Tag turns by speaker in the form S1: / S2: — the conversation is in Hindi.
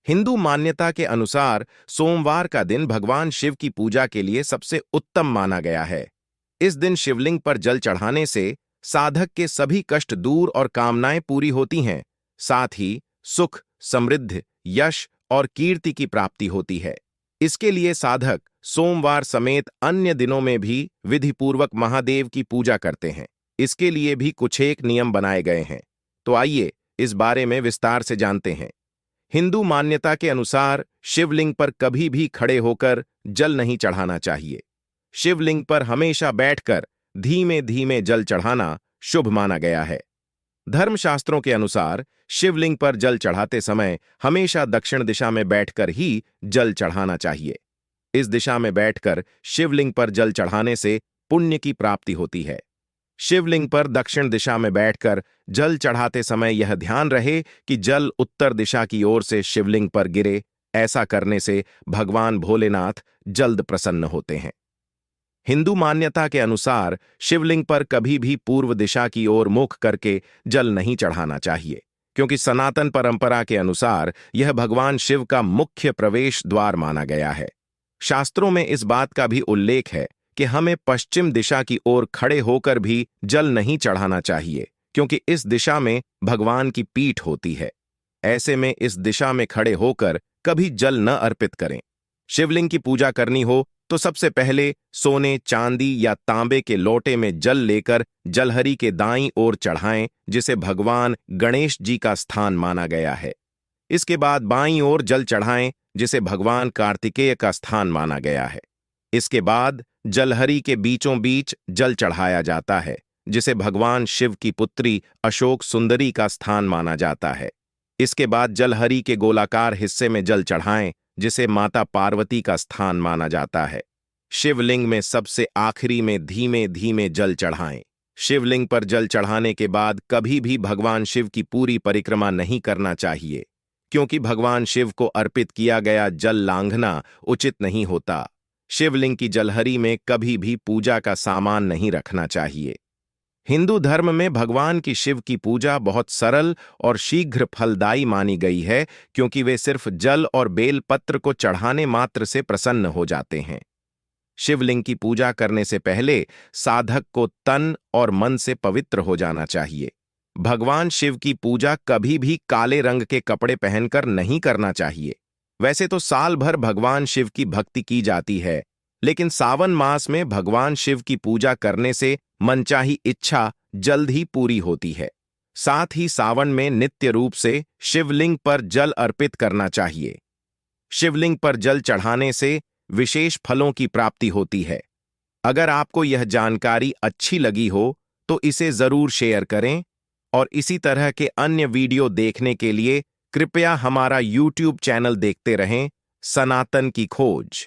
S1: हिंदू मान्यता के अनुसार सोमवार का दिन भगवान शिव की पूजा के लिए सबसे उत्तम माना गया है। इस दिन शिवलिंग पर जल चढ़ाने से साधक के सभी कष्ट दूर और कामनाएं पूरी होती हैं। साथ ही सुख, समृद्धि, यश और कीर्ति की प्राप्ति होती है। इसके लिए साधक सोमवार समेत अन्य दिनों में भी विधिपूर्वक महादेव की पूजा करते हैं। इसके लिए भी कुछ एक नियम बनाए गए हैं। तो आइए इस बारे में विस्तार से जानते हैं। हिंदू मान्यता के अनुसार शिवलिंग पर कभी भी खड़े होकर जल नहीं चढ़ाना चाहिए। शिवलिंग पर हमेशा बैठकर धीमे धीमे जल चढ़ाना शुभ माना गया है। धर्मशास्त्रों के अनुसार शिवलिंग पर जल चढ़ाते समय हमेशा दक्षिण दिशा में बैठकर ही जल चढ़ाना चाहिए। इस दिशा में बैठकर शिवलिंग पर जल चढ़ाने से पुण्य की प्राप्ति होती है। शिवलिंग पर दक्षिण दिशा में बैठकर जल चढ़ाते समय यह ध्यान रहे कि जल उत्तर दिशा की ओर से शिवलिंग पर गिरे। ऐसा करने से भगवान भोलेनाथ जल्द प्रसन्न होते हैं। हिंदू मान्यता के अनुसार शिवलिंग पर कभी भी पूर्व दिशा की ओर मुख करके जल नहीं चढ़ाना चाहिए, क्योंकि सनातन परंपरा के अनुसार यह भगवान शिव का मुख्य प्रवेश द्वार माना गया है। शास्त्रों में इस बात का भी उल्लेख है कि हमें पश्चिम दिशा की ओर खड़े होकर भी जल नहीं चढ़ाना चाहिए, क्योंकि इस दिशा में भगवान की पीठ होती है। ऐसे में इस दिशा में खड़े होकर कभी जल न अर्पित करें। शिवलिंग की पूजा करनी हो तो सबसे पहले सोने, चांदी या तांबे के लोटे में जल लेकर जलहरी के दाईं ओर चढ़ाएं, जिसे भगवान गणेश जी का स्थान माना गया है। इसके बाद बाईं ओर जल चढ़ाएं, जिसे भगवान कार्तिकेय का स्थान माना गया है। इसके बाद जलहरी के बीचों बीच जल चढ़ाया जाता है, जिसे भगवान शिव की पुत्री अशोक सुंदरी का स्थान माना जाता है। इसके बाद जलहरी के गोलाकार हिस्से में जल चढ़ाएं, जिसे माता पार्वती का स्थान माना जाता है। शिवलिंग में सबसे आखिरी में धीमे धीमे जल चढ़ाएं। शिवलिंग पर जल चढ़ाने के बाद कभी भी भगवान शिव की पूरी परिक्रमा नहीं करना चाहिए, क्योंकि भगवान शिव को अर्पित किया गया जल लांघना उचित नहीं होता। शिवलिंग की जलहरी में कभी भी पूजा का सामान नहीं रखना चाहिए। हिंदू धर्म में भगवान की शिव की पूजा बहुत सरल और शीघ्र फलदायी मानी गई है, क्योंकि वे सिर्फ जल और बेल पत्र को चढ़ाने मात्र से प्रसन्न हो जाते हैं। शिवलिंग की पूजा करने से पहले साधक को तन और मन से पवित्र हो जाना चाहिए। भगवान शिव की पूजा कभी भी काले रंग के कपड़े पहनकर नहीं करना चाहिए। वैसे तो साल भर भगवान शिव की भक्ति की जाती है, लेकिन सावन मास में भगवान शिव की पूजा करने से मनचाही इच्छा जल्द ही पूरी होती है। साथ ही सावन में नित्य रूप से शिवलिंग पर जल अर्पित करना चाहिए। शिवलिंग पर जल चढ़ाने से विशेष फलों की प्राप्ति होती है। अगर आपको यह जानकारी अच्छी लगी हो तो इसे जरूर शेयर करें, और इसी तरह के अन्य वीडियो देखने के लिए कृपया हमारा YouTube चैनल देखते रहें, सनातन की खोज।